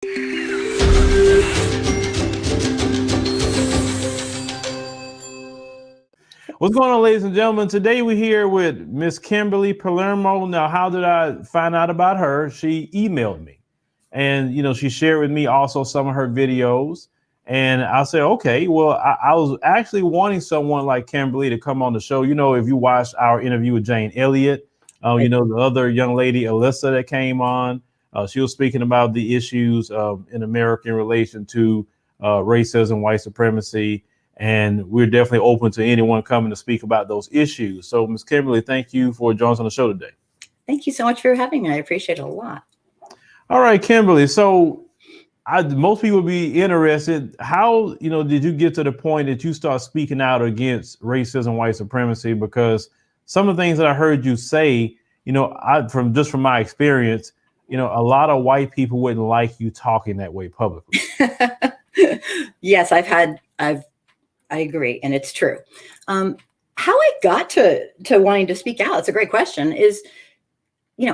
What's going on, ladies and gentlemen? Today we're here with Miss Kimberly Palermo. Now, how did I find out about her? She emailed me, and she shared with me also some of her videos. And I said, okay, well, I was actually wanting someone like Kimberly to come on the show. If you watched our interview with Jane Elliot, the other young lady, Alyssa, that came on, she was speaking about the issues in America in relation to racism, white supremacy. And we're definitely open to anyone coming to speak about those issues. So, Ms. Kimberly, thank you for joining us on the show today. Thank you so much for having me. I appreciate it a lot. All right, Kimberly. So most people would be interested. How, did you get to the point that you start speaking out against racism, white supremacy? Because some of the things that I heard you say, from my experience, a lot of white people wouldn't like you talking that way publicly. Yes, I agree, and it's true. How I got to wanting to speak out, it's a great question, is,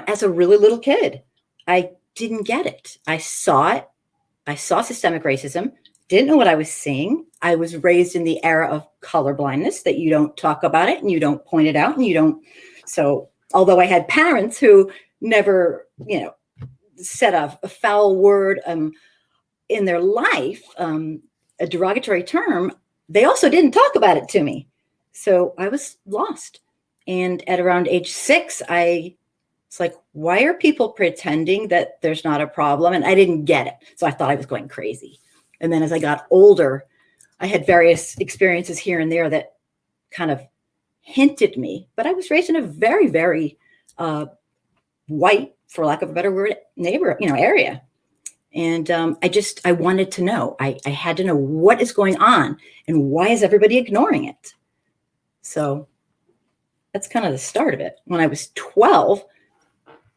as a really little kid, I didn't get it. I saw it. I saw systemic racism, didn't know what I was seeing. I was raised in the era of colorblindness, that you don't talk about it and you don't point it out and you don't. So although I had parents who never, said a foul word in their life, a derogatory term, they also didn't talk about it to me. So I was lost. And at around age 6, it's like, why are people pretending that there's not a problem? And I didn't get it. So I thought I was going crazy. And then as I got older, I had various experiences here and there that kind of hinted me. But I was raised in a very, very white, for lack of a better word, area. And I wanted to know. I had to know what is going on and why is everybody ignoring it? So that's kind of the start of it. When I was 12,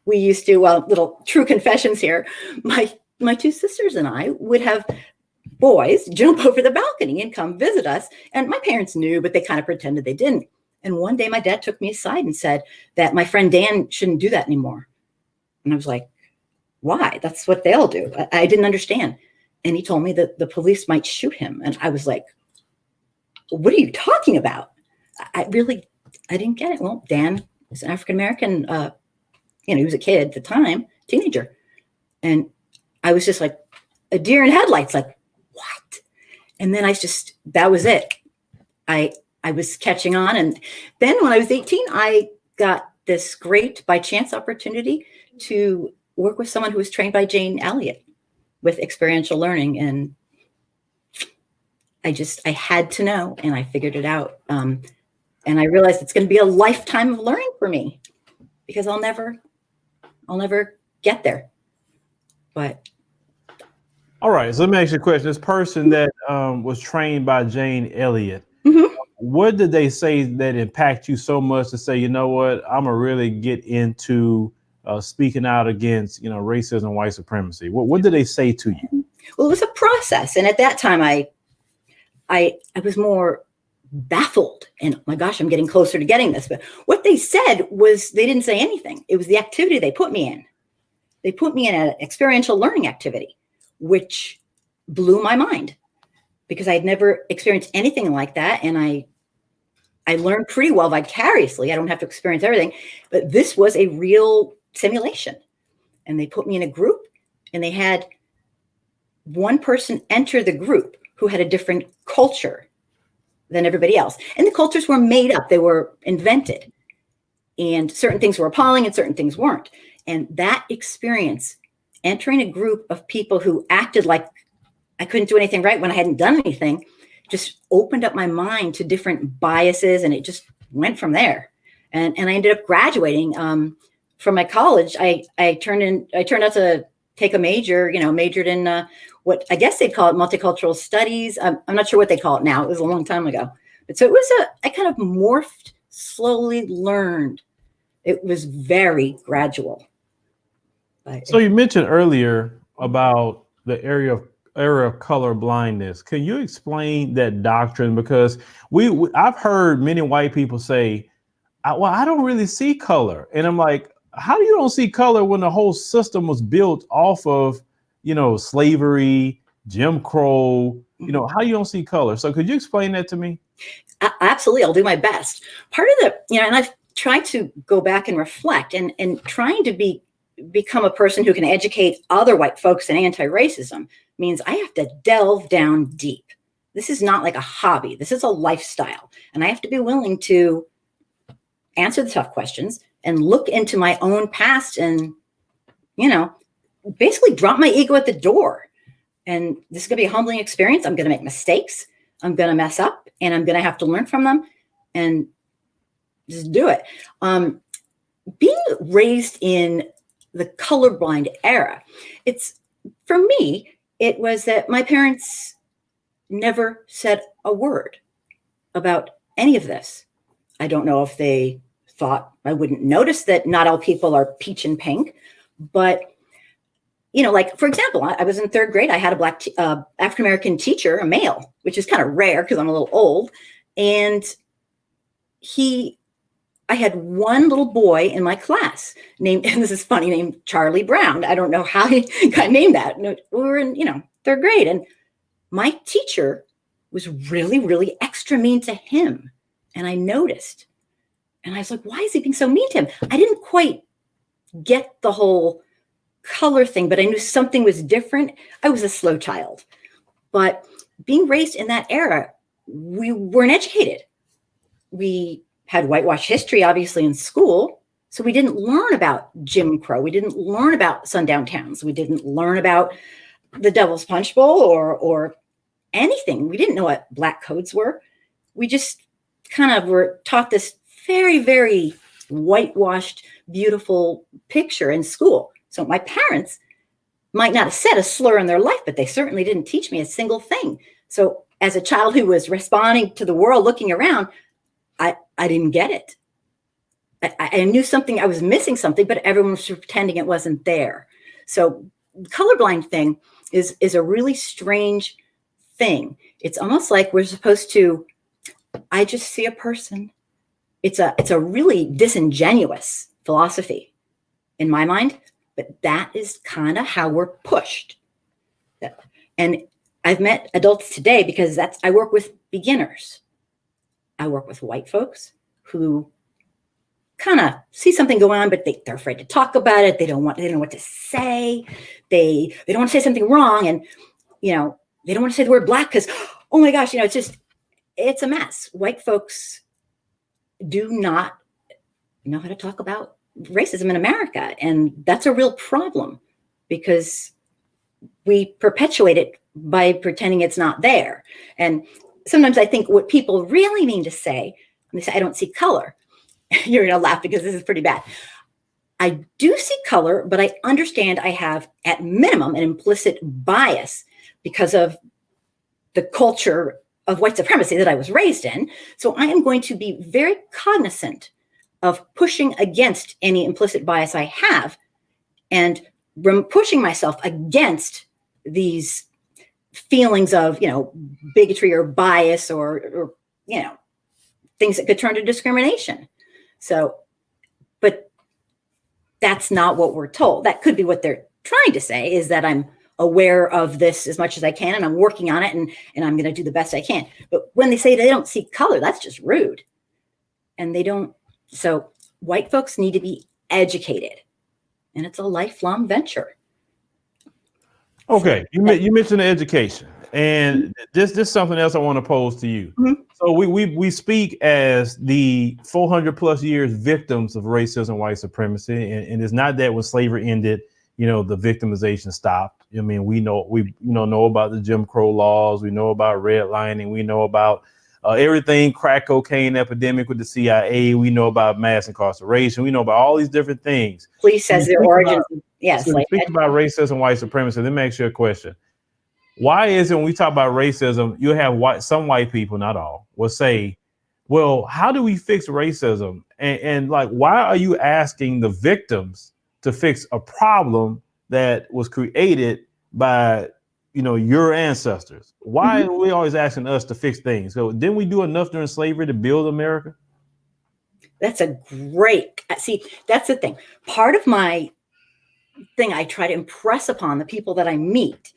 we used to, little true confessions here. My 2 sisters and I would have boys jump over the balcony and come visit us. And my parents knew, but they kind of pretended they didn't. And one day my dad took me aside and said that my friend Dan shouldn't do that anymore. And I was like, why? That's what they'll do. I didn't understand. And he told me that the police might shoot him. And I was like, what are you talking about? I didn't get it. Well, Dan is an African-American, he was a kid at the time, teenager. And I was just like a deer in headlights, like, what? And then that was it. I was catching on. And then when I was 18, I got this great by chance opportunity to work with someone who was trained by Jane Elliot with experiential learning. And I had to know, and I figured it out. And I realized it's going to be a lifetime of learning for me, because I'll never get there. But. All right. So let me ask you a question. This person that was trained by Jane Elliot, what did they say that impact you so much to say, you know what, I'm going to really get into speaking out against, racism, white supremacy? What did they say to you? Well, it was a process. And at that time, I was more baffled and, oh my gosh, I'm getting closer to getting this. But what they said was, they didn't say anything. It was the activity they put me in. They put me in an experiential learning activity, which blew my mind, because I had never experienced anything like that. And I learned pretty well vicariously. I don't have to experience everything, but this was a real simulation. And they put me in a group, and they had one person enter the group who had a different culture than everybody else. And the cultures were made up. They were invented. And certain things were appalling and certain things weren't. And that experience, entering a group of people who acted like I couldn't do anything right when I hadn't done anything, just opened up my mind to different biases, and it just went from there. And I ended up graduating from my college. I turned out to take a major, majored in what I guess they'd call it multicultural studies. I'm not sure what they call it now. It was a long time ago. But so it was I kind of morphed, slowly learned. It was very gradual. So you mentioned earlier about the area of color blindness. Can you explain that doctrine? Because I've heard many white people say, well, I don't really see color. And I'm like, how do you don't see color when the whole system was built off of slavery, Jim Crow, how you don't see color. So could you explain that to me? Absolutely. I'll do my best. Part of the, and I've tried to go back and reflect and trying to become a person who can educate other white folks in anti-racism means I have to delve down deep. This is not like a hobby. This is a lifestyle. And I have to be willing to answer the tough questions and look into my own past and, basically drop my ego at the door. And this is going to be a humbling experience. I'm going to make mistakes. I'm going to mess up and I'm going to have to learn from them and just do it. Being raised in the colorblind era, for me, it was that my parents never said a word about any of this. I don't know if they thought I wouldn't notice that not all people are peach and pink, but like, for example, I was in third grade. I had a black African-American teacher, a male, which is kind of rare because I'm a little old. And I had one little boy in my class named, and this is funny, named Charlie Brown. I don't know how he got named that. We were in, third grade. And my teacher was really, really extra mean to him. And I noticed. And I was like, why is he being so mean to him? I didn't quite get the whole color thing, but I knew something was different. I was a slow child. But being raised in that era, we weren't educated. We had whitewash history, obviously, in school. So we didn't learn about Jim Crow. We didn't learn about sundown towns. We didn't learn about the Devil's Punch Bowl or anything. We didn't know what black codes were. We just kind of were taught this very, very whitewashed, beautiful picture in school. So my parents might not have said a slur in their life, but they certainly didn't teach me a single thing. So as a child who was responding to the world, looking around, I didn't get it. I knew something, I was missing something, but everyone was pretending it wasn't there. So colorblind thing is a really strange thing. It's almost like we're supposed to, I just see a person. It's a really disingenuous philosophy in my mind, but that is kind of how we're pushed. And I've met adults today because I work with beginners. I work with white folks who kind of see something going on, but they're afraid to talk about it. They don't know what to say. They don't want to say something wrong. And, they don't want to say the word black because, oh my gosh, it's a mess. White folks do not know how to talk about racism in America. And that's a real problem because we perpetuate it by pretending it's not there. And sometimes I think what people really mean to say, when they say, I don't see color, you're going to laugh because this is pretty bad. I do see color, but I understand I have at minimum an implicit bias because of the culture of white supremacy that I was raised in. So I am going to be very cognizant of pushing against any implicit bias I have and pushing myself against these feelings of, bigotry or bias or things that could turn to discrimination. So, but that's not what we're told. That could be what they're trying to say, is that I'm aware of this as much as I can and I'm working on it and I'm going to do the best I can. But when they say they don't see color, that's just rude. And they don't. So white folks need to be educated, and it's a lifelong venture. Okay, you mentioned education, and this is something else I want to pose to you. Mm-hmm. So we speak as the 400 plus years victims of racism, white supremacy, and it's not that when slavery ended, the victimization stopped. I mean, we know about the Jim Crow laws, we know about redlining, we know about everything, crack cocaine epidemic with the CIA, we know about mass incarceration, we know about all these different things. Police says their origins. Yes. So speak about racism, white supremacy. Let me ask you a question. Why is it when we talk about racism, you have some white people, not all, will say, well, how do we fix racism? And like, why are you asking the victims to fix a problem that was created by, your ancestors? Why are we always asking us to fix things? So didn't we do enough during slavery to build America? That's a great, see, that's the thing. Part of my thing I try to impress upon the people that I meet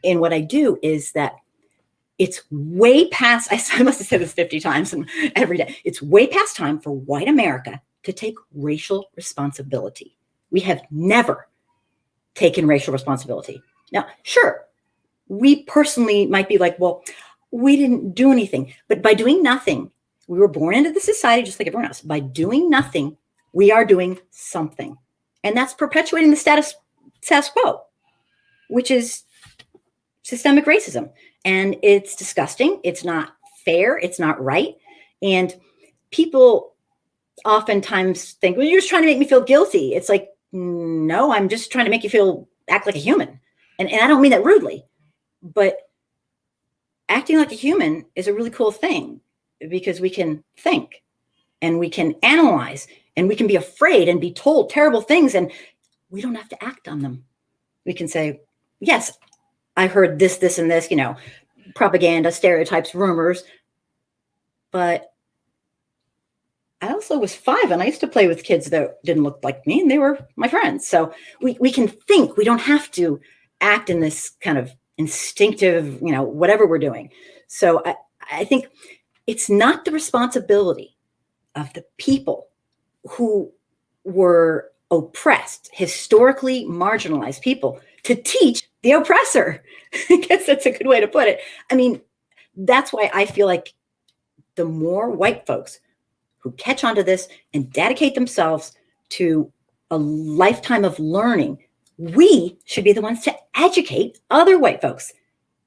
in what I do is that it's way past, I must have said this 50 times every day. It's way past time for white America to take racial responsibility. We have never taken racial responsibility. Now, sure, we personally might be like, well, we didn't do anything. But by doing nothing, we were born into the society just like everyone else. By doing nothing, we are doing something. And that's perpetuating the status quo, which is systemic racism. And it's disgusting. It's not fair. It's not right. And people oftentimes think, well, you're just trying to make me feel guilty. It's like, no, I'm just trying to make you act like a human. And I don't mean that rudely, but acting like a human is a really cool thing because we can think and we can analyze and we can be afraid and be told terrible things and we don't have to act on them. We can say, yes, I heard this, this, and this, propaganda, stereotypes, rumors. But I also was 5 and I used to play with kids that didn't look like me and they were my friends. So we can think, we don't have to act in this kind of instinctive, whatever we're doing. So I think it's not the responsibility of the people who were oppressed, historically marginalized people to teach the oppressor. I guess that's a good way to put it. I mean, that's why I feel like the more white folks who catch on to this and dedicate themselves to a lifetime of learning, we should be the ones to educate other white folks.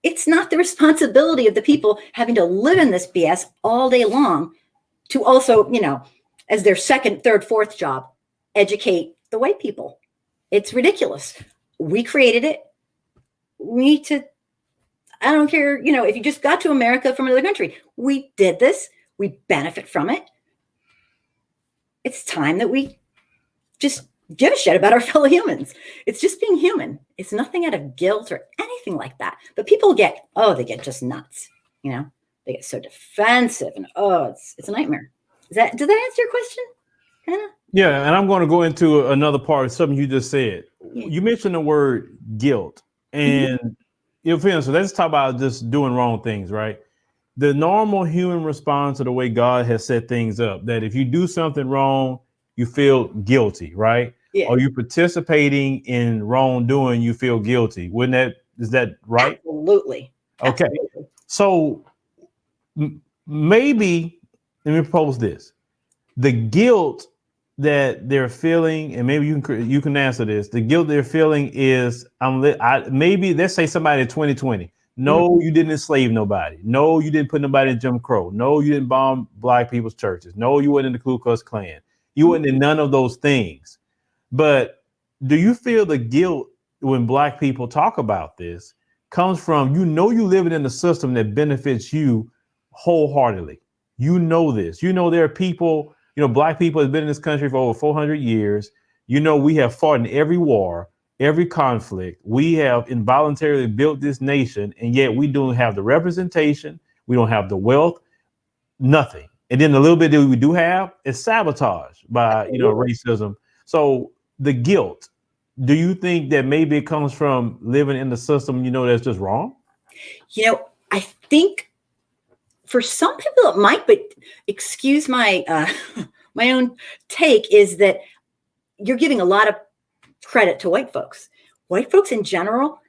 It's not the responsibility of the people having to live in this BS all day long to also, as their second, third, fourth job, educate the white people. It's ridiculous. We created it. We need to, I don't care, if you just got to America from another country, we did this. We benefit from it. It's time that we just give a shit about our fellow humans. It's just being human. It's nothing out of guilt or anything like that. But people they get just nuts. They get so defensive and it's a nightmare. Did that answer your question? Kind of? Yeah, and I'm going to go into another part of something you just said. Yeah. You mentioned the word guilt. And so let's talk about just doing wrong things, right? The normal human response to the way God has set things up, that if you do something wrong, you feel guilty, right? Yeah. Or you participating in wrongdoing, you feel guilty. Is that right? Absolutely. Okay. Absolutely. So maybe, let me propose this. The guilt that they're feeling, and maybe you can answer this. The guilt they're feeling is, maybe let's say somebody in 2020. No, you didn't enslave nobody. No, you didn't put nobody in Jim Crow. No, you didn't bomb Black people's churches. No, you weren't in the Ku Klux Klan. You weren't in none of those things. But do you feel the guilt when Black people talk about this comes from, you living in a system that benefits you wholeheartedly? This. There are people, Black people have been in this country for over 400 years. We have fought in every war, every conflict. We have involuntarily built this nation, and yet we don't have the representation. We don't have the wealth, nothing. And then the little bit that we do have is sabotage by, racism. So the guilt, do you think that maybe it comes from living in the system, that's just wrong? I think for some people it might, but excuse my my own take is that you're giving a lot of credit to white folks. White folks in general,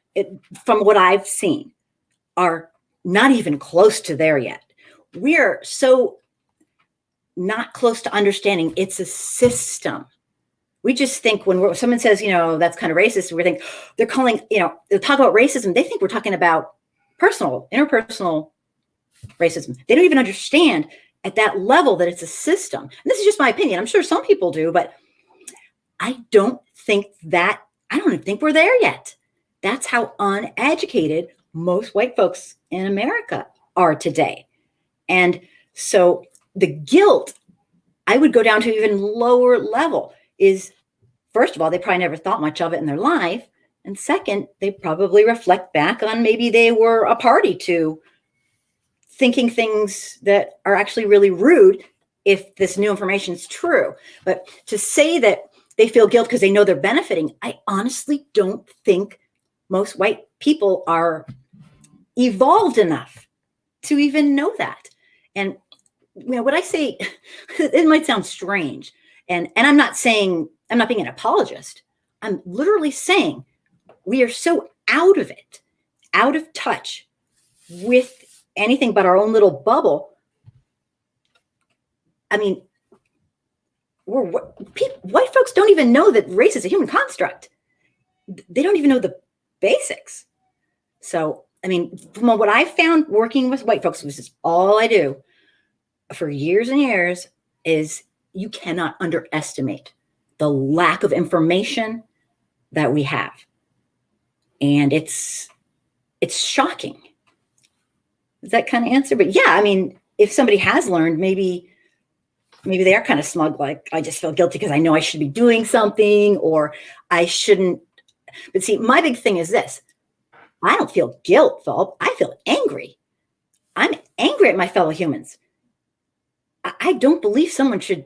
from what I've seen, are not even close to there yet. We are so not close to understanding it's a system. We just think when someone says, that's kind of racist, we think they're calling, they'll talk about racism. They think we're talking about interpersonal racism. They don't even understand at that level that it's a system. And this is just my opinion. I'm sure some people do, but I don't think we're there yet. That's how uneducated most white folks in America are today. And so the guilt, I would go down to even lower level, is, first of all, they probably never thought much of it in their life. And second, they probably reflect back on maybe they were a party to thinking things that are actually really rude if this new information is true. But to say that they feel guilt because they know they're benefiting. I honestly don't think most white people are evolved enough to even know that. And what I say, it might sound strange. And I'm not saying, I'm not being an apologist. I'm literally saying we are so out of it, out of touch with anything but our own little bubble. I mean, white folks don't even know that race is a human construct. They don't even know the basics. So, I mean, from what I found working with white folks, which is all I do for years and years, is you cannot underestimate the lack of information that we have. And it's shocking. Does that kind of answer? But yeah, I mean, if somebody has learned, maybe they are kind of smug, like, I just feel guilty because I know I should be doing something, or I shouldn't. But see, my big thing is this. I don't feel guilt, Phillip. I feel angry. I'm angry at my fellow humans. I don't believe someone should,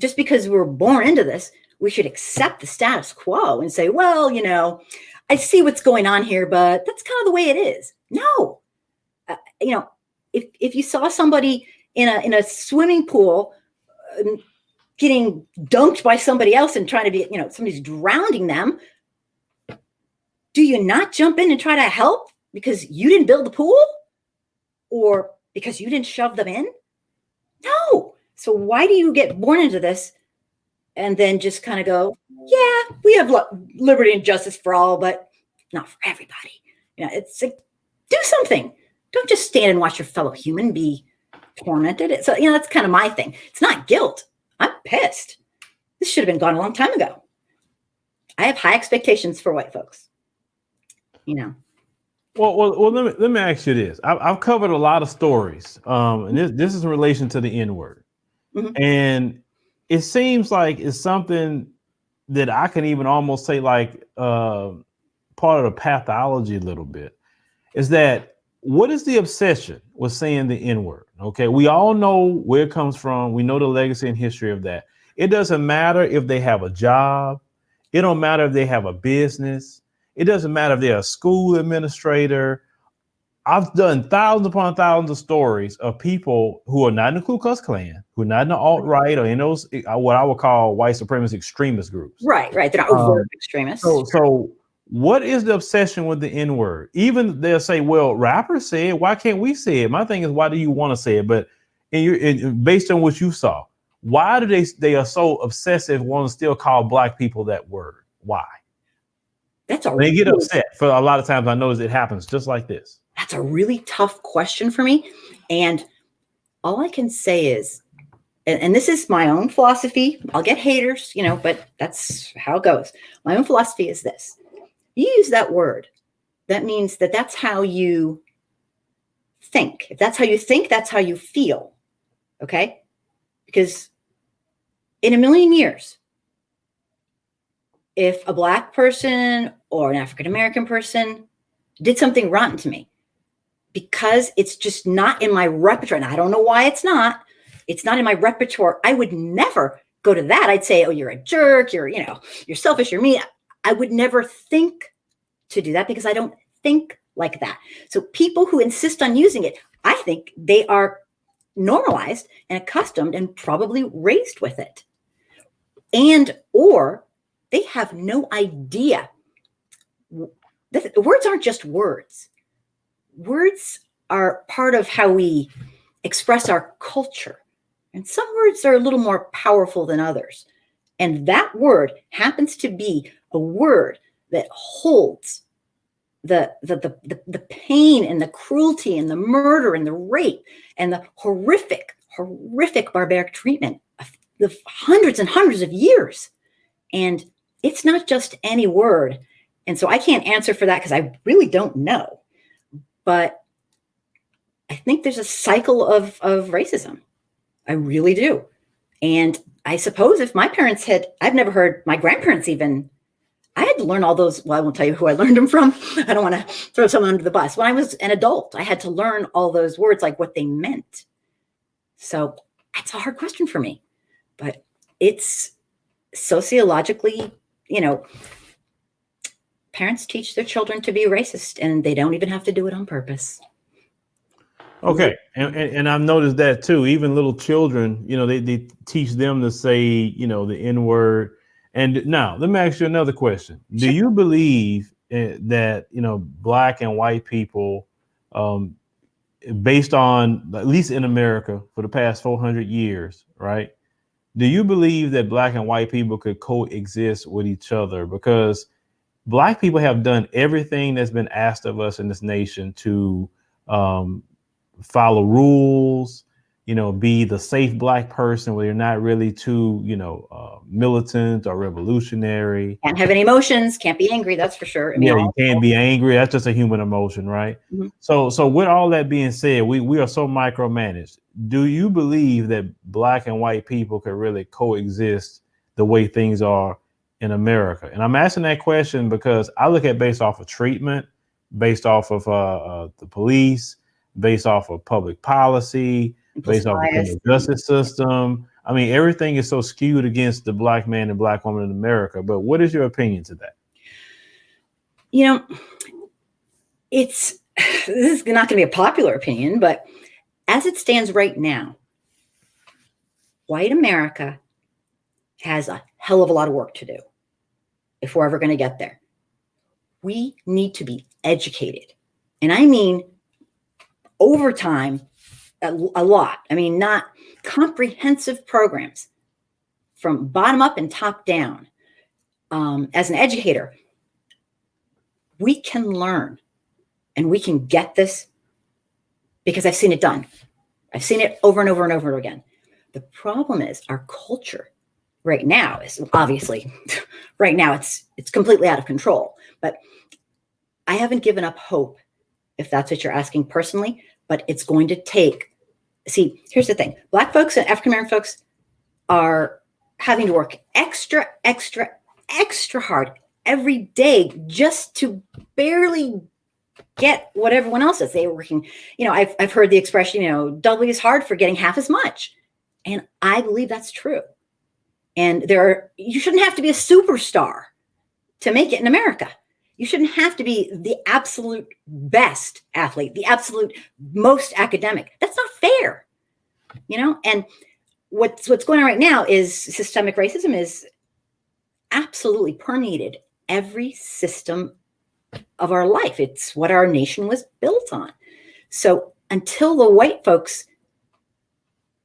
just because we're born into this, we should accept the status quo and say, well, I see what's going on here, but that's kind of the way it is. No. If you saw somebody in a swimming pool getting dunked by somebody else and trying to be, somebody's drowning them, do you not jump in and try to help because you didn't build the pool or because you didn't shove them in? No. So why do you get born into this and then just kind of go, yeah, we have liberty and justice for all, but not for everybody. It's like, do something. Don't just stand and watch your fellow human be tormented. So, that's kind of my thing. It's not guilt. I'm pissed. This should have been gone a long time ago. I have high expectations for white folks. Well, let me ask you this. I've covered a lot of stories, and this is in relation to the N-word. Mm-hmm. And it seems like it's something that I can even almost say like part of the pathology a little bit, is that what is the obsession with saying the N-word? Okay, we all know where it comes from. We know the legacy and history of that. It doesn't matter if they have a job. It don't matter if they have a business. It doesn't matter if they're a school administrator. I've done thousands upon thousands of stories of people who are not in the Ku Klux Klan, who are not in the alt-right or in those, what I would call white supremacist extremist groups. Right. They're not overt extremists. So what is the obsession with the N-word? Even they'll say, well, rappers say it. Why can't we say it? My thing is, why do you want to say it? But based on what you saw, why do they are so obsessive, want to still call Black people that word? Why? They get upset. For a lot of times I notice it happens just like this. That's a really tough question for me. And all I can say is, and this is my own philosophy. I'll get haters, but that's how it goes. My own philosophy is this. You use that word. That means that's how you think. If that's how you think, that's how you feel. Okay? Because in a million years, if a Black person or an African-American person did something rotten to me, because it's just not in my repertoire, and I don't know why it's not in my repertoire, I would never go to that. I'd say, oh, you're a jerk, you're selfish, you're mean. I would never think to do that because I don't think like that. So people who insist on using it, I think they are normalized and accustomed and probably raised with it. Or they have no idea. Words aren't just words. Words are part of how we express our culture. And some words are a little more powerful than others. And that word happens to be a word that holds the pain and the cruelty and the murder and the rape and the horrific barbaric treatment of the hundreds and hundreds of years. And it's not just any word. And so I can't answer for that because I really don't know. But I think there's a cycle of racism. I really do. And I suppose if my parents I've never heard my grandparents even, I had to learn all those. Well, I won't tell you who I learned them from. I don't want to throw someone under the bus. When I was an adult, I had to learn all those words, like what they meant. So that's a hard question for me. But it's sociologically, parents teach their children to be racist, and they don't even have to do it on purpose. Okay. And I've noticed that too. Even little children, they teach them to say, the N word. And now let me ask you another question. Do you believe that, black and white people, based on, at least in America for the past 400 years, right? Do you believe that black and white people could coexist with each other? Because black people have done everything that's been asked of us in this nation to follow rules, be the safe black person where you're not really too, militant or revolutionary. Can't have any emotions, can't be angry, that's for sure. You can't be angry. That's just a human emotion, right? Mm-hmm. So with all that being said, we are so micromanaged. Do you believe that black and white people could really coexist the way things are in America? And I'm asking that question because I look at based off of treatment, based off of the police, based off of public policy, based off of the justice system. I mean, everything is so skewed against the black man and black woman in America. But what is your opinion to that? This is not going to be a popular opinion, but as it stands right now, white America has a hell of a lot of work to do if we're ever going to get there. We need to be educated. And I mean, over time, a lot. I mean, not comprehensive programs from bottom up and top down. As an educator, we can learn and we can get this because I've seen it done. I've seen it over and over and over again. The problem is our culture right now is obviously right now it's completely out of control, but I haven't given up hope, if that's what you're asking personally, but it's going to take, see, here's the thing. Black folks and African-American folks are having to work extra hard every day just to barely get what everyone else is. They're working, I've heard the expression, doubly as hard for getting half as much. And I believe that's true. And you shouldn't have to be a superstar to make it in America. You shouldn't have to be the absolute best athlete, the absolute most academic. That's not fair, And what's going on right now is systemic racism is absolutely permeated every system of our life. It's what our nation was built on. So until the white folks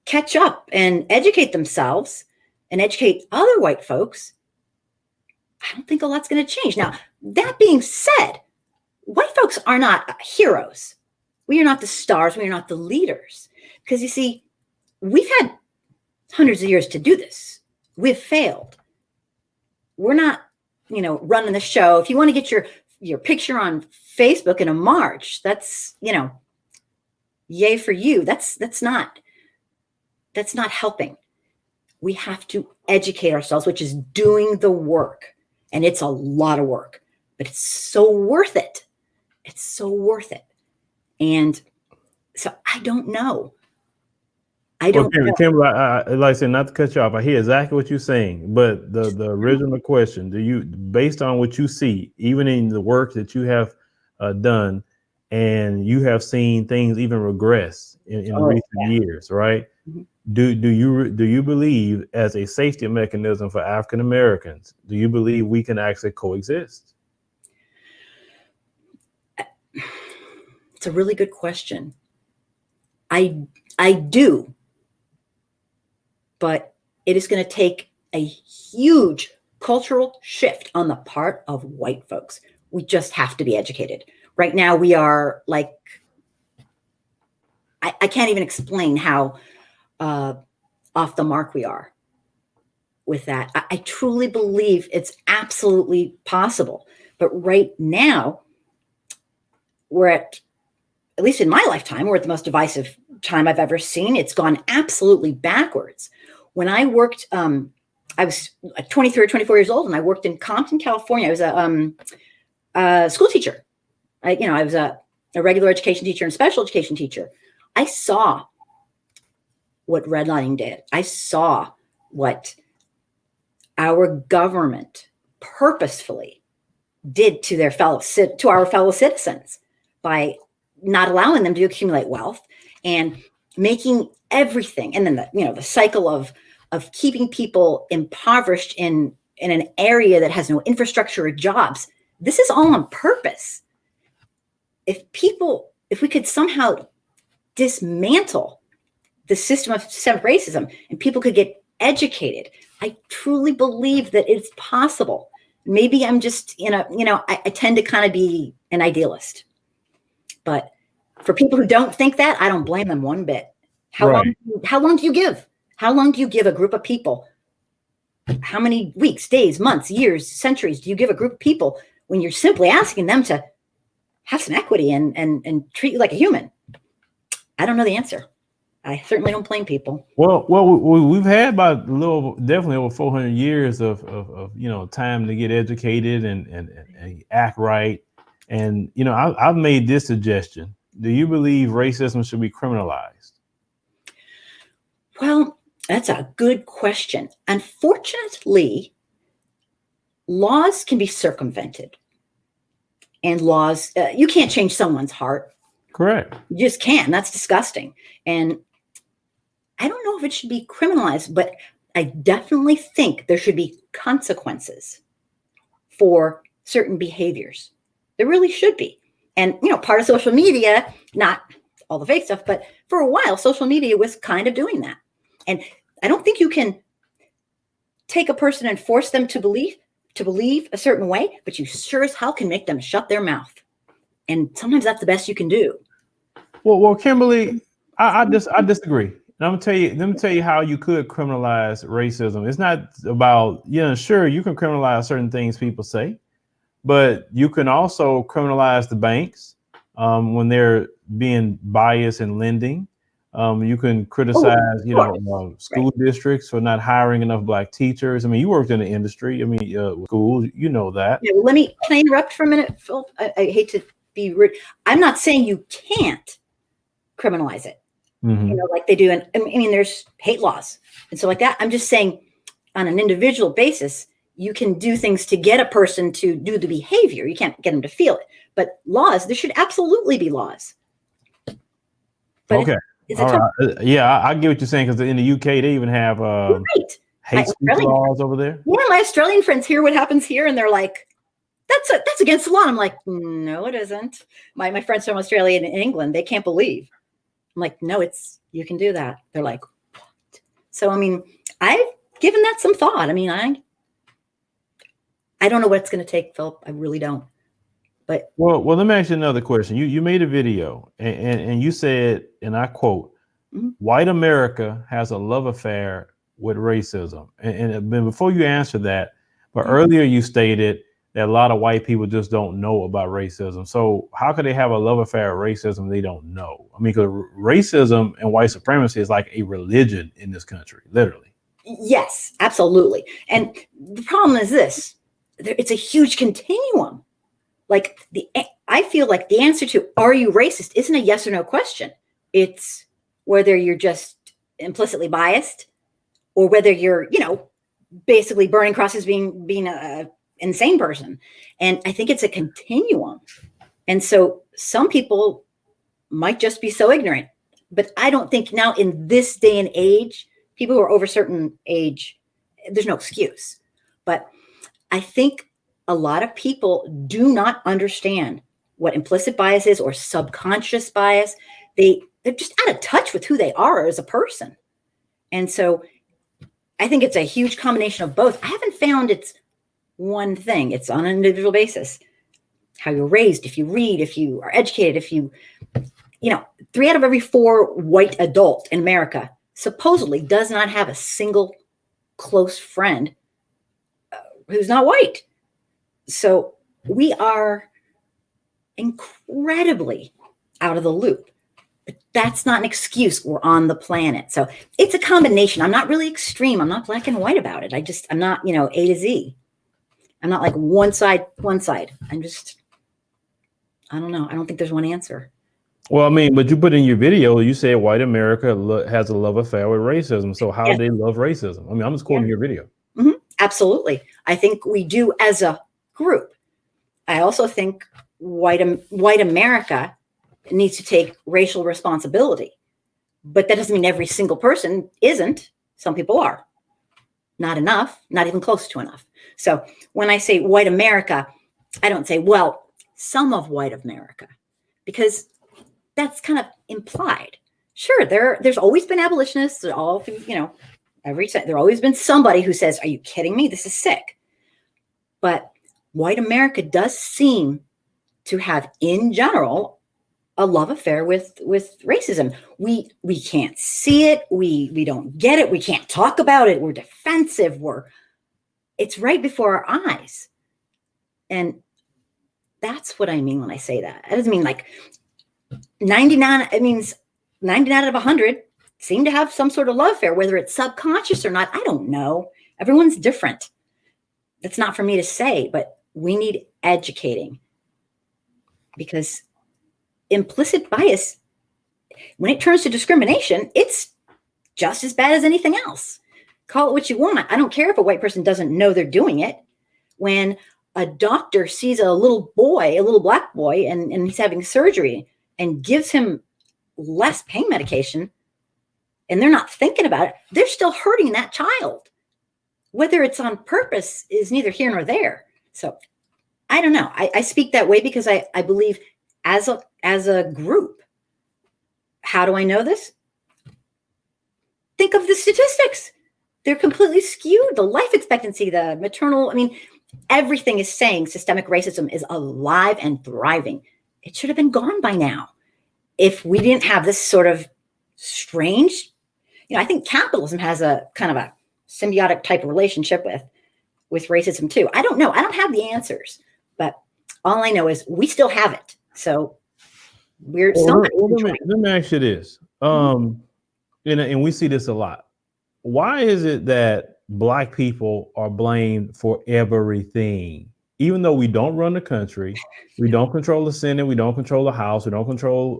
catch up and educate themselves and educate other white folks, I don't think a lot's going to change. Now, that being said, white folks are not heroes. We are not the stars. We are not the leaders. Because you see, we've had hundreds of years to do this. We've failed. We're not, running the show. If you want to get your picture on Facebook in a march, that's, yay for you. That's not helping. We have to educate ourselves, which is doing the work. And it's a lot of work, but it's so worth it. It's so worth it. And so I don't know. Kimberly, like I said, not to cut you off, I hear exactly what you're saying, but the original question, based on what you see, even in the work that you have done, and you have seen things even regress in recent years, right? Mm-hmm. Do you believe, as a safety mechanism for African Americans, do you believe we can actually coexist? It's a really good question. I do, but it is going to take a huge cultural shift on the part of white folks. We just have to be educated. Right now, we are like, I can't even explain how off the mark we are with that. I truly believe it's absolutely possible. But right now, we're at least in my lifetime, we're at the most divisive time I've ever seen. It's gone absolutely backwards. When I worked, I was 23 or 24 years old, and I worked in Compton, California. I was a school teacher. I was a regular education teacher and special education teacher. I saw what redlining did. I saw what our government purposefully did to our fellow citizens by not allowing them to accumulate wealth and making everything, and then the cycle of keeping people impoverished in an area that has no infrastructure or jobs. This is all on purpose. If we could somehow dismantle the system of systemic racism and people could get educated, I truly believe that it's possible. Maybe I'm just, I tend to kind of be an idealist, but for people who don't think that, I don't blame them one bit. How long do you give? How long do you give a group of people? How many weeks, days, months, years, centuries do you give a group of people when you're simply asking them to have some equity and treat you like a human? I don't know the answer. I certainly don't blame people. Well, we've had about definitely over 400 years of time to get educated and act right. And I've made this suggestion. Do you believe racism should be criminalized? Well, that's a good question. Unfortunately, laws can be circumvented, and laws you can't change someone's heart. Correct. You just can't. That's disgusting. And I don't know if it should be criminalized, but I definitely think there should be consequences for certain behaviors. There really should be. And, part of social media, not all the fake stuff, but for a while, social media was kind of doing that. And I don't think you can take a person and force them to believe a certain way, but you sure as hell can make them shut their mouth. And sometimes that's the best you can do. Well, Kimberly, I disagree. And let me tell you how you could criminalize racism. It's not about, sure, you can criminalize certain things people say, but you can also criminalize the banks when they're being biased in lending. You can criticize, school districts for not hiring enough Black teachers. I mean, you worked in the industry. I mean, schools, that. Yeah, can I interrupt for a minute, Phil? I hate to be rude. I'm not saying you can't criminalize it, like they do. And I mean, there's hate laws and so like that. I'm just saying on an individual basis, you can do things to get a person to do the behavior. You can't get them to feel it, but laws, there should absolutely be laws. But okay. Yeah, I get what you're saying, because in the UK, they even have hate speech laws over there. Yeah, my Australian friends hear what happens here and they're like, that's against the law. And I'm like, no, it isn't. My friends from Australia and England, they can't believe. I'm like, no, you can do that. They're like, what? So, I mean, I've given that some thought. I mean, I don't know what it's going to take, Philip. I really don't. But well, let me ask you another question. You made a video and you said, and I quote, "White America has a love affair with racism." And before you answer that, but earlier you stated that a lot of white people just don't know about racism. So how could they have a love affair with racism they don't know? I mean, because racism and white supremacy is like a religion in this country, literally. Yes, absolutely. And the problem is this: it's a huge continuum. Like I feel like the answer to "Are you racist?" isn't a yes or no question. It's whether you're just implicitly biased, or whether you're, basically burning crosses, being a insane person. And I think it's a continuum. And so some people might just be so ignorant, but I don't think now in this day and age, people who are over a certain age, there's no excuse. But I think a lot of people do not understand what implicit bias is or subconscious bias. They're just out of touch with who they are as a person. And so I think it's a huge combination of both. I haven't found it's one thing. It's on an individual basis. How you're raised, if you read, if you are educated, if 3 out of every 4 white adults in America supposedly does not have a single close friend who's not white. So we are incredibly out of the loop. But that's not an excuse. We're on the planet. So it's a combination. I'm not really extreme. I'm not black and white about it. I'm not, A to Z. I'm not like one side. I'm just, I don't know. I don't think there's one answer. Well, I mean, but you put in your video, you said white America has a love affair with racism. So how do they love racism? I mean, I'm just quoting your video. Mm-hmm. Absolutely. I think we do as a group. I also think white America needs to take racial responsibility, but that doesn't mean every single person isn't. Some people are. Not enough, not even close to enough. So when I say white America, I don't say, well, some of white America, because that's kind of implied. Sure, there's always been abolitionists, all through, there's always been somebody who says, are you kidding me? This is sick. But white America does seem to have, in general, a love affair with racism. We can't see it. We don't get it. We can't talk about it. We're defensive. It's right before our eyes. And that's what I mean when I say that. It doesn't mean like 99, it means 99 out of 100 seem to have some sort of love affair, whether it's subconscious or not. I don't know. Everyone's different. That's not for me to say, but we need educating, because implicit bias, when it turns to discrimination, it's just as bad as anything else. Call it what you want. I don't care if a white person doesn't know they're doing it. When a doctor sees a little boy, a little black boy, and he's having surgery and gives him less pain medication, and they're not thinking about it, they're still hurting that child. Whether it's on purpose is neither here nor there. So I don't know. I speak that way because I believe as a group. How do I know this? Think of the statistics. They're completely skewed. The life expectancy, the maternal, everything is saying systemic racism is alive and thriving. It should have been gone by now if we didn't have this sort of strange, I think capitalism has a kind of a symbiotic type of relationship with racism too. I don't know. I don't have the answers, but all I know is we still have it. So we're still. Let me ask you this. And we see this a lot. Why is it that Black people are blamed for everything? Even though we don't run the country, we don't control the Senate, we don't control the House, we don't control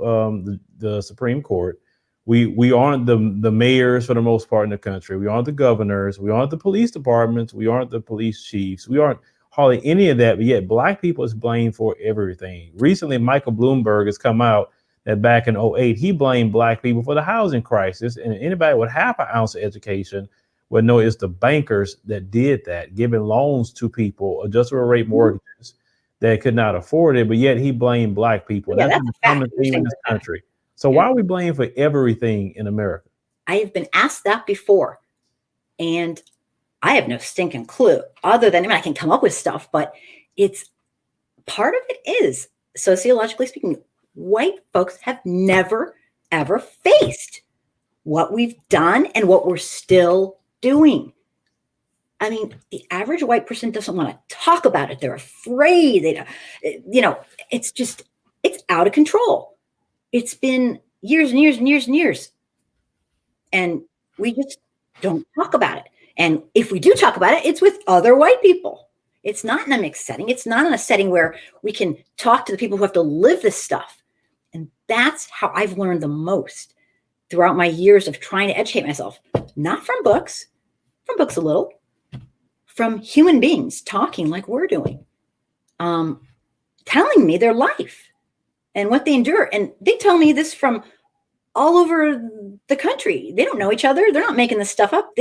the Supreme Court. We aren't the mayors for the most part in the country. We aren't the governors. We aren't the police departments. We aren't the police chiefs. We aren't hardly any of that. But yet Black people is blamed for everything. Recently, Michael Bloomberg has come out that back in 2008, he blamed Black people for the housing crisis. And anybody with half an ounce of education would know it's the bankers that did that, giving loans to people, adjustable rate mortgages that could not afford it. But yet he blamed Black people. Yeah, that's a common theme in this country. So why are we blamed for everything in America? I have been asked that before, and I have no stinking clue other than, I can come up with stuff, but it's part of it is, sociologically speaking, white folks have never, ever faced what we've done and what we're still doing. The average white person doesn't want to talk about it. They're afraid. It's out of control. It's been years and years and years and years. And we just don't talk about it. And if we do talk about it, it's with other white people. It's not in a mixed setting. It's not in a setting where we can talk to the people who have to live this stuff. And that's how I've learned the most throughout my years of trying to educate myself. Not from books a little, from human beings talking like we're doing, telling me their life and what they endure. And they tell me this from all over the country. They don't know each other. They're not making this stuff up.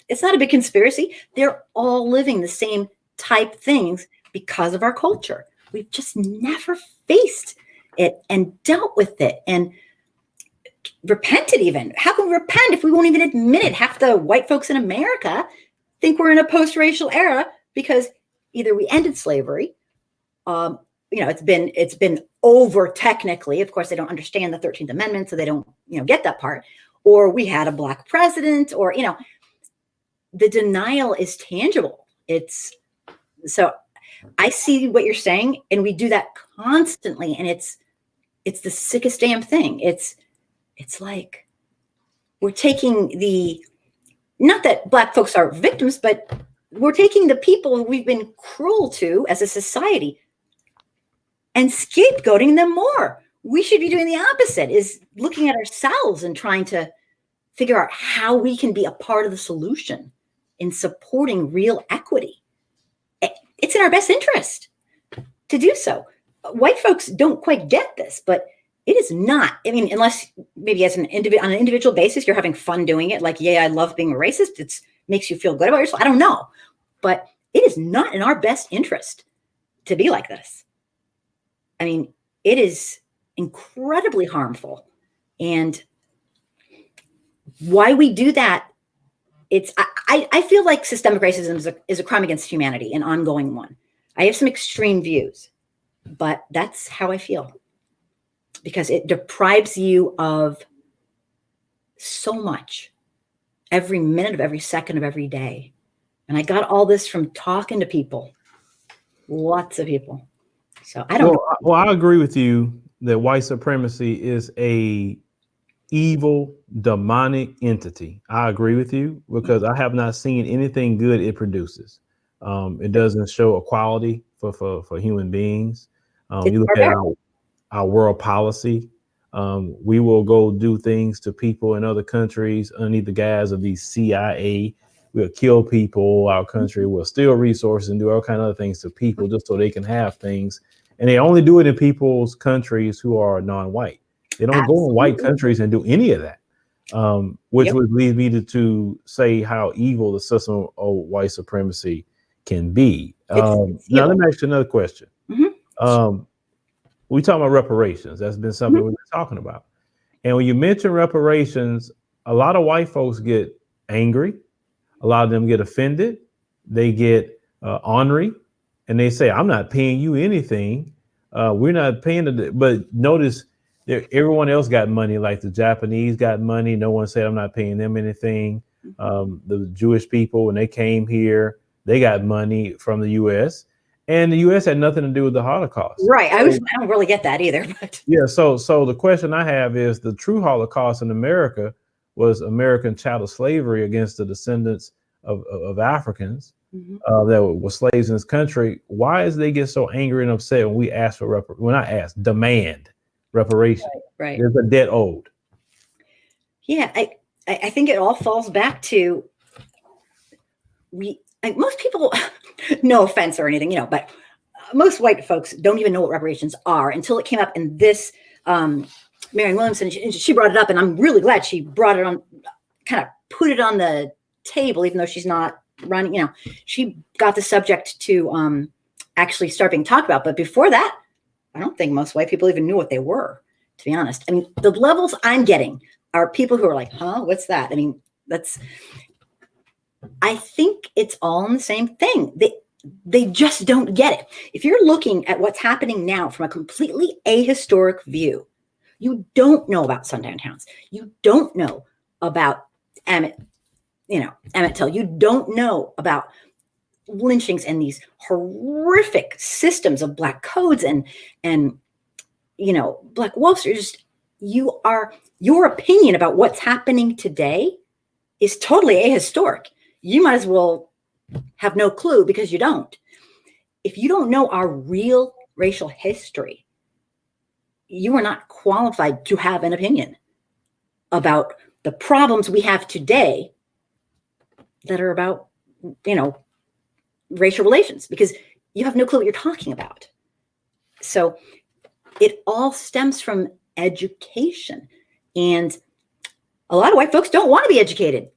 It's not a big conspiracy. They're all living the same type things because of our culture. We've just never faced it and dealt with it and repented even. How can we repent if we won't even admit it? Half the white folks in America think we're in a post-racial era because either we ended slavery, it's been over technically. Of course, they don't understand the 13th Amendment, so they don't, get that part. Or we had a Black president, or, the denial is tangible. So I see what you're saying, and we do that constantly. And it's the sickest damn thing. It's like we're taking not that Black folks are victims, but we're taking the people we've been cruel to as a society and scapegoating them more. We should be doing the opposite, is looking at ourselves and trying to figure out how we can be a part of the solution. in supporting real equity. It's in our best interest to do so. White folks don't quite get this, but it is not. I mean, unless maybe as on an individual basis, you're having fun doing it. Like, yeah, I love being a racist. It makes you feel good about yourself. I don't know, but it is not in our best interest to be like this. I mean, it is incredibly harmful. And why we do that, I feel like systemic racism is a crime against humanity, an ongoing one. I have some extreme views, but that's how I feel, because it deprives you of so much every minute of every second of every day. And I got all this from talking to people, lots of people. So I don't know. Well, I agree with you that white supremacy is a evil, demonic entity. I agree with you because I have not seen anything good it produces. It doesn't show equality for human beings. You look at our world policy. We will go do things to people in other countries underneath the guise of the CIA. We'll kill people. Our country will steal resources and do all kind of other things to people just so they can have things. And they only do it in people's countries who are non-white. They don't go in white countries and do any of that, which would lead me to say how evil the system of white supremacy can be. Now, let me ask you another question. We talk about reparations. That's been something we've been talking about. And when you mention reparations, a lot of white folks get angry. A lot of them get offended. They get ornery. And they say, I'm not paying you anything. We're not paying. But notice everyone else got money, like the Japanese got money. No one said I'm not paying them anything. The Jewish people, when they came here, they got money from the U.S. And the U.S. had nothing to do with the Holocaust. Right. I don't really get that either. But yeah. So the question I have is, the true Holocaust in America was American chattel slavery against the descendants of Africans that were slaves in this country. Why does they get so angry and upset when we ask for demand reparation? Right. There's a debt owed. Yeah, I think it all falls back to most people, no offense or anything, but most white folks don't even know what reparations are until it came up in this Marianne Williamson. She brought it up, and I'm really glad she brought it on, kind of put it on the table, even though she's not running. She got the subject to actually start being talked about. But before that, I don't think most white people even knew what they were, to be honest. I mean, the levels I'm getting are people who are like, huh, what's that? I mean, I think it's all in the same thing. They just don't get it. If you're looking at what's happening now from a completely ahistoric view, you don't know about sundown towns. You don't know about Emmett Till. You don't know about lynchings and these horrific systems of black codes and black wolves. Your opinion about what's happening today is totally ahistoric. You might as well have no clue, because you don't. If you don't know our real racial history, you are not qualified to have an opinion about the problems we have today that are about, racial relations, because you have no clue what you're talking about. So it all stems from education. And a lot of white folks don't want to be educated.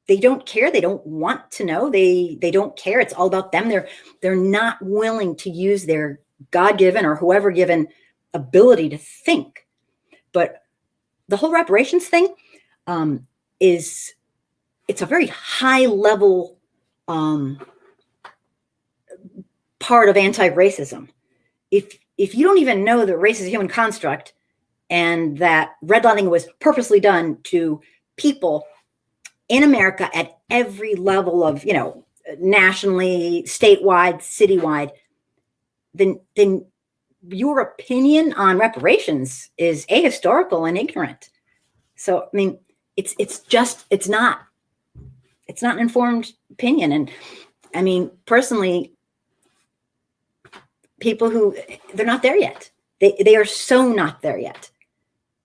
They don't care. They don't want to know. They don't care. It's all about them. They're not willing to use their God-given or whoever given ability to think. But the whole reparations thing it's a very high level part of anti-racism. If you don't even know that race is a human construct and that redlining was purposely done to people in America at every level of, nationally, statewide, citywide, then your opinion on reparations is ahistorical and ignorant. So, I mean, it's not an informed opinion. And I mean, personally, people they're not there yet. They are so not there yet.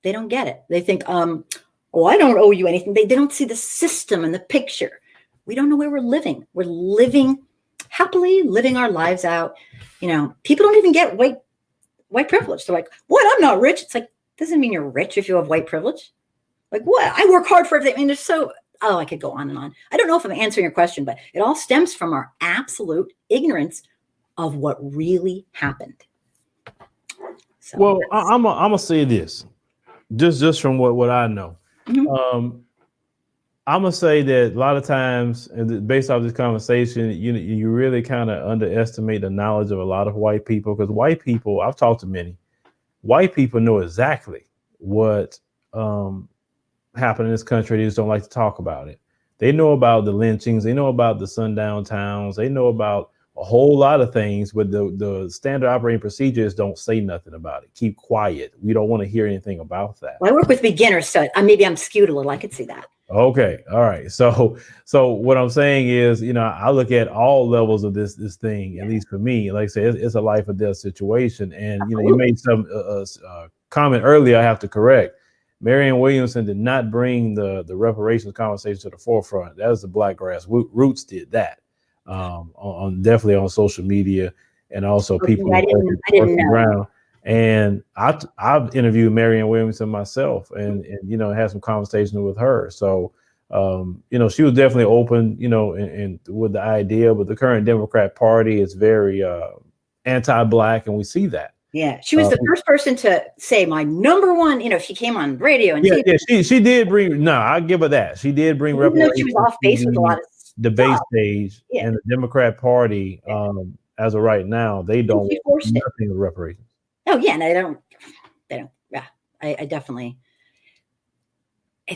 They don't get it. They think, I don't owe you anything. They don't see the system and the picture. We don't know where we're living. We're living happily, living our lives out. You know, people don't even get white privilege. They're like, what? I'm not rich. It's like, doesn't mean you're rich if you have white privilege. Like, what? I work hard for everything. I mean, I could go on and on. I don't know if I'm answering your question, but it all stems from our absolute ignorance of what really happened. So, well, I'm gonna say this, just from what I know. Mm-hmm. I'm gonna say that a lot of times, and based off this conversation, you really kind of underestimate the knowledge of a lot of white people, because white people, I've talked to many white people, know exactly what happened in this country. They just don't like to talk about it. They know about the lynchings, they know about the sundown towns, they know about a whole lot of things, but the standard operating procedures don't say nothing about it. Keep quiet. We don't want to hear anything about that. Well, I work with beginners, so maybe I'm skewed a little. I could see that. Okay. All right. So what I'm saying is, I look at all levels of this thing, at least for me. Like I said, it's a life or death situation. And, you made some comment earlier I have to correct. Marianne Williamson did not bring the reparations conversation to the forefront. That was the Black Grassroots did that on definitely on social media, and also people I didn't know. around. And I've interviewed Marianne Williamson myself, and had some conversation with her. So she was definitely open, and with the idea. But the current Democrat Party is very anti-Black, and we see that. Yeah, she was the first person to say my number one. She came on radio and she did bring. No, I give her that. She did bring reparations. She was off base with a lot of debate stage, and the Democrat Party, as of right now, they don't want nothing with reparations. Oh yeah, no, they don't. Yeah, I definitely.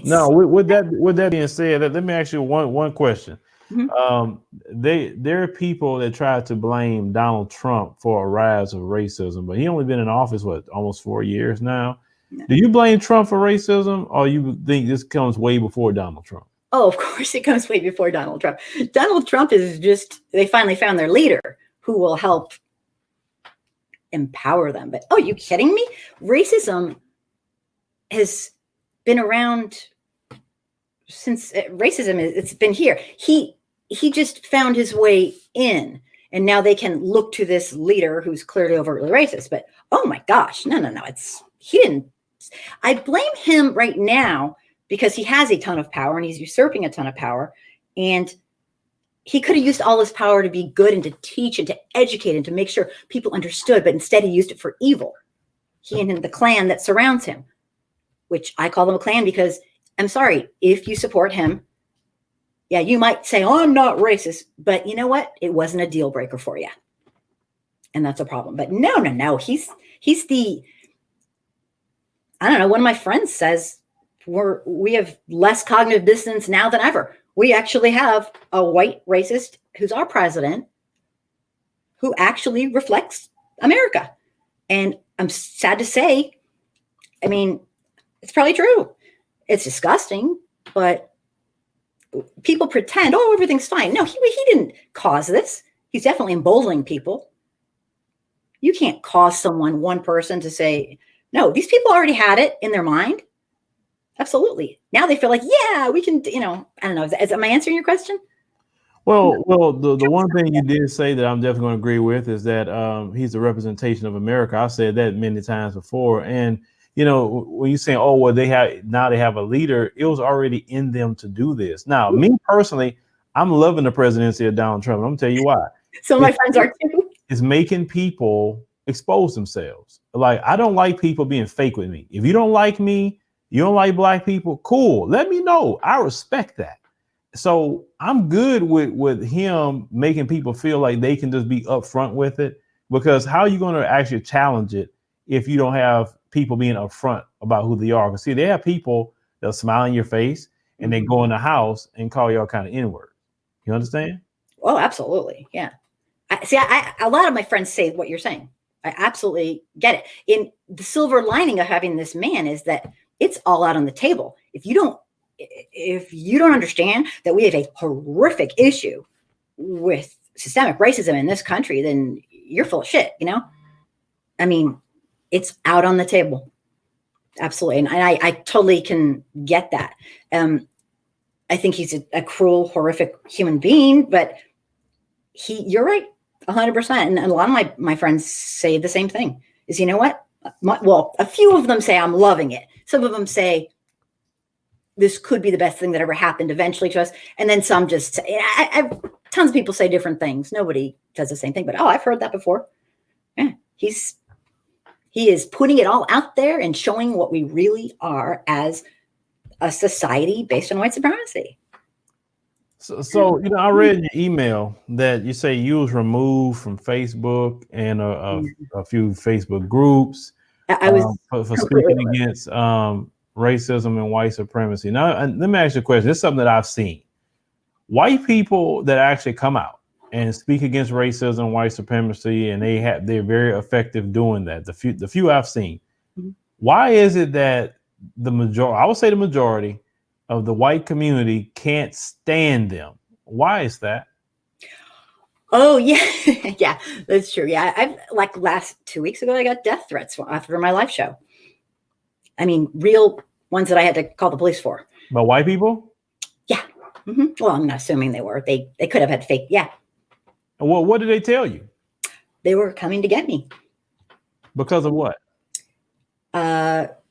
No, with that being said, let me ask you one question. Mm-hmm. There are people that try to blame Donald Trump for a rise of racism, but he only been in office almost 4 years now. No. Do you blame Trump for racism, or you think this comes way before Donald Trump? Oh, of course it comes way before Donald Trump. Donald Trump is they finally found their leader who will help empower them. But are you kidding me? Racism has been around since it's been here. He just found his way in, and now they can look to this leader who's clearly overtly racist. But oh my gosh, no, he didn't. I blame him right now because he has a ton of power and he's usurping a ton of power, and he could have used all his power to be good and to teach and to educate and to make sure people understood, but instead he used it for evil. He and the clan that surrounds him, which I call them a clan because I'm sorry, if you support him, yeah, you might say, oh, I'm not racist, but you know what? It wasn't a deal breaker for you. And that's a problem. But no. He's the, I don't know, one of my friends says we have less cognitive dissonance now than ever. We actually have a white racist who's our president who actually reflects America. And I'm sad to say, I mean, it's probably true. It's disgusting, but people pretend, oh, everything's fine. No, he didn't cause this. He's definitely emboldening people. You can't cause one person to say, no, these people already had it in their mind. Absolutely. Now they feel like, yeah, we can, I don't know. Am I answering your question? Well, the one thing you did say that I'm definitely going to agree with is that he's a representation of America. I've said that many times before. And, when you say, oh, well, they have a leader, it was already in them to do this. Now, me personally, I'm loving the presidency of Donald Trump. I'm going to tell you why. So my friends are too. It's making people expose themselves. Like, I don't like people being fake with me. If you don't like me, you don't like Black people, cool. Let me know. I respect that. So I'm good with him making people feel like they can just be upfront with it, because how are you going to actually challenge it if you don't have people being upfront about who they are? Because see, they have people that'll smile in your face and they go in the house and call you all kind of Nword. You understand? Oh, absolutely. Yeah. A lot of my friends say what you're saying. I absolutely get it. In the silver lining of having this man is that it's all out on the table. If you don't understand that we have a horrific issue with systemic racism in this country, then you're full of shit, I mean, it's out on the table. Absolutely. And I totally can get that. I think he's a cruel, horrific human being, but you're right, 100%. And a lot of my friends say the same thing is, you know what? Well, a few of them say I'm loving it. Some of them say this could be the best thing that ever happened eventually to us. And then some just say, tons of people say different things. Nobody says the same thing, but I've heard that before. Yeah, he is putting it all out there and showing what we really are as a society based on white supremacy. So I read in your email that you say you was removed from Facebook and a few Facebook groups. I was for speaking against racism and white supremacy. Now, let me ask you a question. This is something that I've seen. White people that actually come out and speak against racism, white supremacy, and they're very effective doing that. The few I've seen. Mm-hmm. Why is it that the majority, I would say the majority of the white community can't stand them? Why is that? Oh yeah, yeah, that's true. Yeah, I've like last 2 weeks ago, I got death threats after my live show. I mean, real ones that I had to call the police for. By white people? Yeah. Mm-hmm. Well, I'm not assuming they were. They could have had fake. Yeah. Well, what did they tell you? They were coming to get me. Because of what?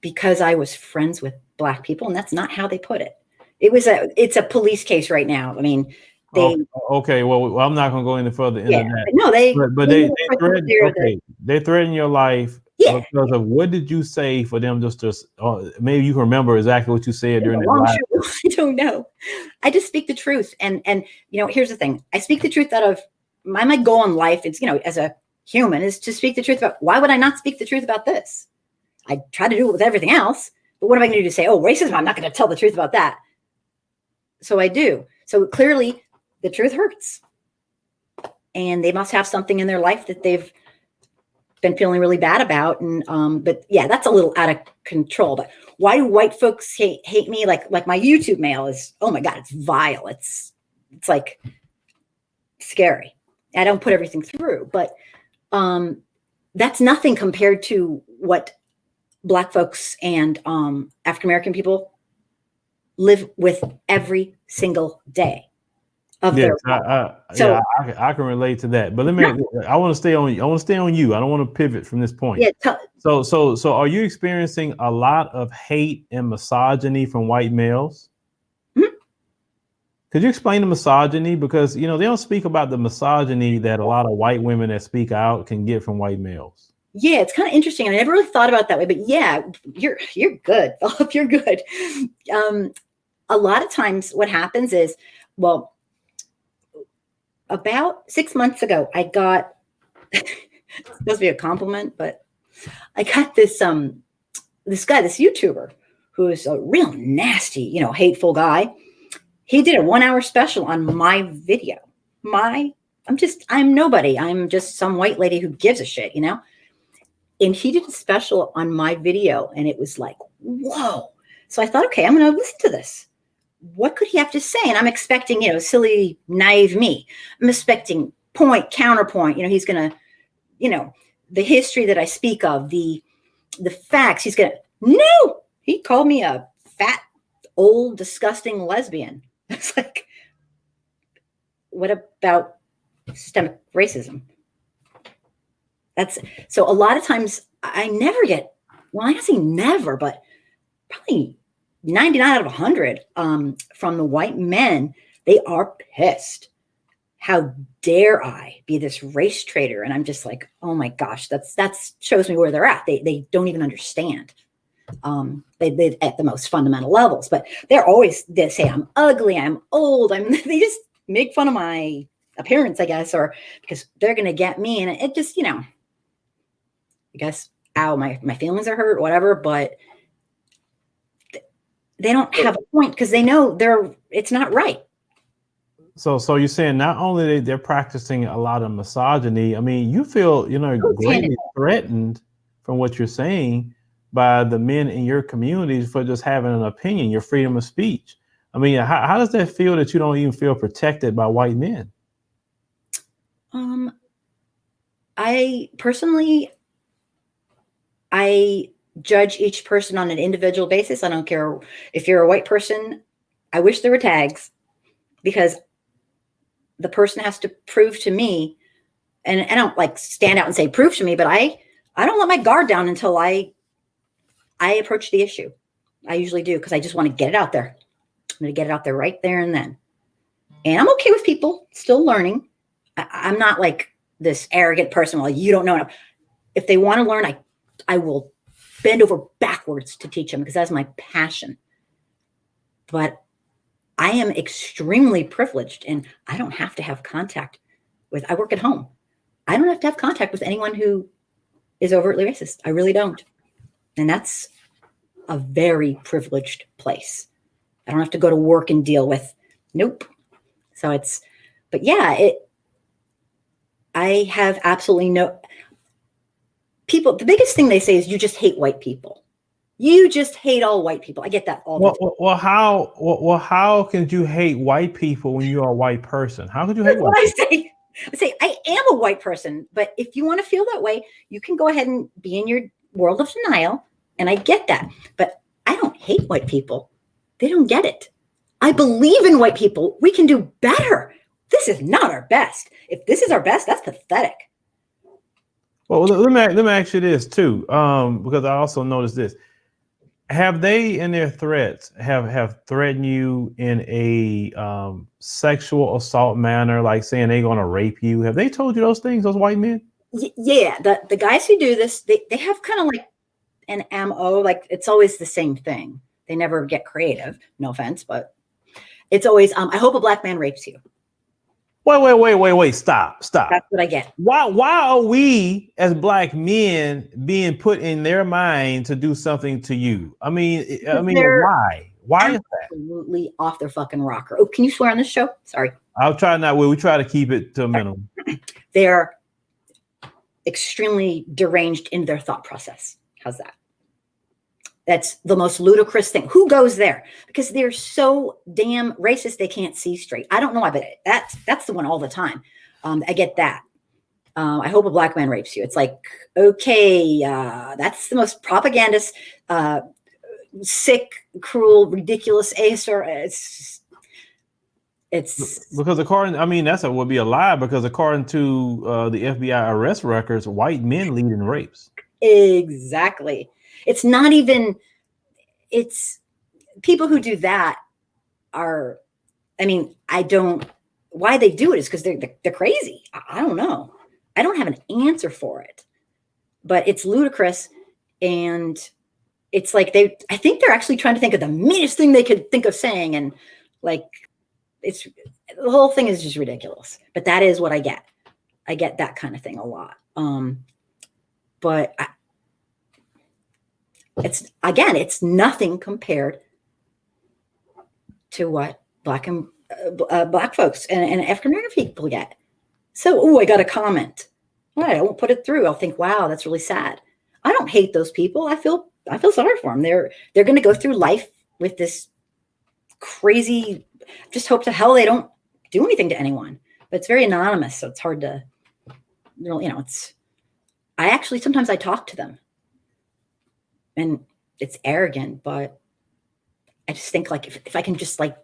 Because I was friends with Black people, and that's not how they put it. It's a police case right now. I mean, okay. Well, I'm not going to go any further into that. No, they threatened. Okay, they threatened your life. Yeah. Because of what did you say for them just to? Maybe you can remember exactly what you said during the live. I don't know. I just speak the truth, and here's the thing. I speak the truth out of my goal in life. It's as a human is to speak the truth about. Why would I not speak the truth about this? I try to do it with everything else, but what am I going to do to say, oh, racism? I'm not going to tell the truth about that. So I do. So clearly, the truth hurts, and they must have something in their life that they've been feeling really bad about. And but yeah, that's a little out of control. But why do white folks hate me? Like my YouTube mail is, oh my God, it's vile. It's like scary. I don't put everything through, but that's nothing compared to what Black folks and African American people live with every single day. I can relate to that. But I want to stay on you. I don't want to pivot from this point. Yeah. So are you experiencing a lot of hate and misogyny from white males? Mm-hmm. Could you explain the misogyny? Because they don't speak about the misogyny that a lot of white women that speak out can get from white males. Yeah, it's kind of interesting. I never really thought about it that way, but yeah, you're good, Phillip. You're good. A lot of times what happens is, well, about 6 months ago, I got, it's supposed to be a compliment, but I got this guy, this YouTuber who is a real nasty, hateful guy. He did a 1-hour special on my video. I'm nobody. I'm just some white lady who gives a shit, And he did a special on my video, and it was like, whoa. So I thought, okay, I'm going to listen to this. What could he have to say? And I'm expecting, silly, naive me. I'm expecting point, counterpoint. He's going to, the history that I speak of, the facts. He's going to, no, he called me a fat, old, disgusting lesbian. It's like, what about systemic racism? So a lot of times I never get, well, I don't say never, but probably 99 out of 100 from the white men, they are pissed. How dare I be this race traitor? And I'm just like, oh my gosh, that shows me where they're at. They don't even understand. They at the most fundamental levels, but they say I'm ugly, I'm old, they just make fun of my appearance, I guess, or because they're gonna get me. And it just, I guess, my feelings are hurt, whatever, but they don't have a point because they know it's not right. So you're saying not only they're practicing a lot of misogyny, I mean, you feel, greatly threatened from what you're saying by the men in your communities for just having an opinion, your freedom of speech. I mean, how does that feel that you don't even feel protected by white men? I personally, I judge each person on an individual basis. I don't care if you're a white person. I wish there were tags, because the person has to prove to me, and I don't like stand out and say, prove to me, but I don't let my guard down until I approach the issue. I usually do, because I just want to get it out there. I'm going to get it out there right there and then. And I'm okay with people still learning. I'm not like this arrogant person. Well, you don't know enough. If they want to learn, I will bend over backwards to teach them, because that's my passion. But I am extremely privileged, and I don't have to have contact with, I work at home. I don't have to have contact with anyone who is overtly racist. I really don't. And that's a very privileged place. I don't have to go to work and deal with, nope. So it's, but yeah, I have absolutely no, people, the biggest thing they say is you just hate white people. You just hate all white people. I get that all the time. Well, how can you hate white people when you're a white person? How could you hate white people? I say I am a white person, but if you want to feel that way, you can go ahead and be in your world of denial. And I get that, but I don't hate white people. They don't get it. I believe in white people. We can do better. This is not our best. If this is our best, that's pathetic. Well, let me ask you this too, because I also noticed this. Have they, in their threats, have threatened you in a sexual assault manner, like saying they're going to rape you? Have they told you those things, those white men? Yeah, the guys who do this, they have kind of like an MO, like it's always the same thing. They never get creative. No offense, but it's always, I hope a black man rapes you. Wait, stop. That's what I get. Why are we as black men being put in their mind to do something to you? I mean, why? Why is that? Absolutely off their fucking rocker. Oh, can you swear on this show? Sorry. I'll try not. We try to keep it to a minimum. They're extremely deranged in their thought process. How's that? That's the most ludicrous thing. Who goes there? Because they're so damn racist, they can't see straight. I don't know why, but that's the one all the time. I get that. I hope a black man rapes you. It's like, okay, that's the most propagandist, sick, cruel, ridiculous answer. It's because according, I mean, would be a lie, because according to the FBI arrest records, white men lead in rapes. Exactly. It's not even, it's people who do that are, I mean, why they do it is because they're crazy. I don't know. I don't have an answer for it, but it's ludicrous. And it's like, I think they're actually trying to think of the meanest thing they could think of saying. And like, the whole thing is just ridiculous, but that is what I get. I get that kind of thing a lot. But it's nothing compared to what black folks and African American people get. So, I got a comment. All right, I won't put it through. I'll think, wow, that's really sad. I don't hate those people. I feel sorry for them. They're going to go through life with this crazy. Just hope to hell they don't do anything to anyone. But it's very anonymous, so it's hard to, it's. I actually sometimes I talk to them. And it's arrogant, but I just think like if I can just like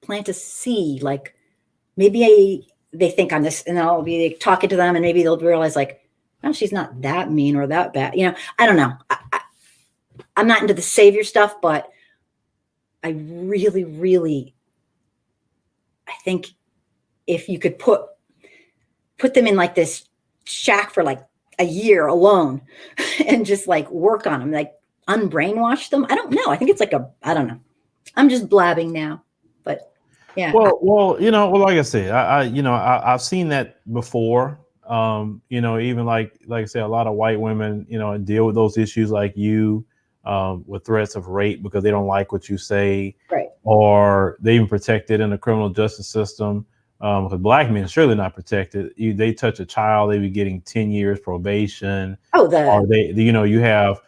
plant a seed, like maybe they think I'm this, and I'll be talking to them, and maybe they'll realize like, oh, she's not that mean or that bad. I don't know. I'm not into the savior stuff, but I really, really, I think if you could put them in like this shack for like a year alone and just like work on them, like unbrainwash them. I don't know. I think it's like I don't know. I'm just blabbing now, but yeah. Well, like I said, I've seen that before. Even like I said, a lot of white women, deal with those issues like you, with threats of rape because they don't like what you say, right? Or they even protected in the criminal justice system. Because black men surely not protected. They touch a child, they be getting 10 years probation. Or you have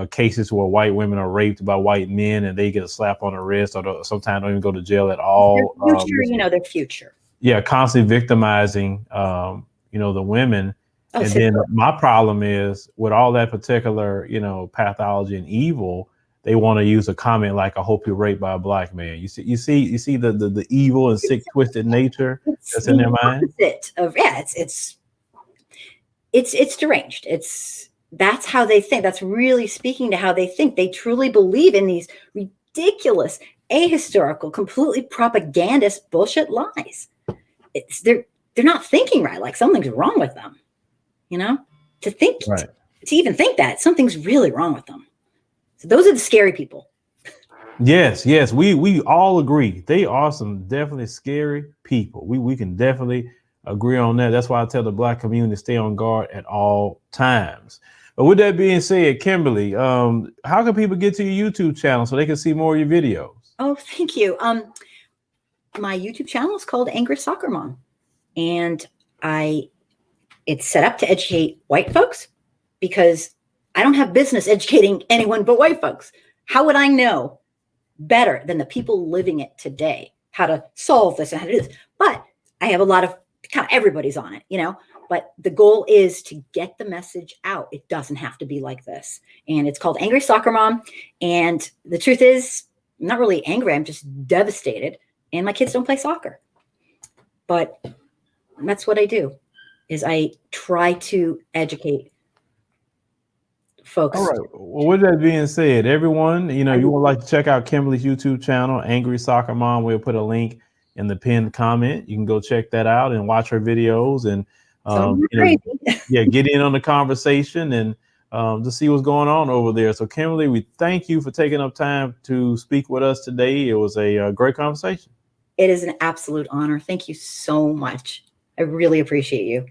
cases where white women are raped by white men and they get a slap on the wrist, or sometimes don't even go to jail at all. Their future. Yeah, constantly victimizing, the women. Then my problem is with all that particular, pathology and evil, they want to use a comment like, "I hope you're raped by a black man." You see the evil and sick, twisted nature that's in their mind. It's deranged. That's how they think. That's really speaking to how they think. They truly believe in these ridiculous, ahistorical, completely propagandist bullshit lies. They're not thinking right. Like something's wrong with them. You know, to even think that something's really wrong with them. So those are the scary people. Yes, we all agree. They are some definitely scary people. We can definitely agree on that. That's why I tell the black community to stay on guard at all times. But with that being said, Kimberly, how can people get to your YouTube channel so they can see more of your videos? Oh, thank you. My YouTube channel is called Angry Soccer Mom, and it's set up to educate white folks because I don't have business educating anyone but white folks. How would I know better than the people living it today how to solve this and how to do this? But I have a lot of kind of everybody's on it, you know, but the goal is to get the message out. It doesn't have to be like this. And it's called Angry Soccer Mom. And the truth is, I'm not really angry. I'm just devastated. And my kids don't play soccer. But that's what I do, is I try to educate folks. All right. Well, with that being said, everyone, you know, you would like to check out Kimberly's YouTube channel, Angry Soccer Mom. We'll put a link in the pinned comment. You can go check that out and watch her videos and get in on the conversation and to see what's going on over there. So Kimberly, we thank you for taking up time to speak with us today. It was a great conversation. It is an absolute honor. Thank you so much. I really appreciate you.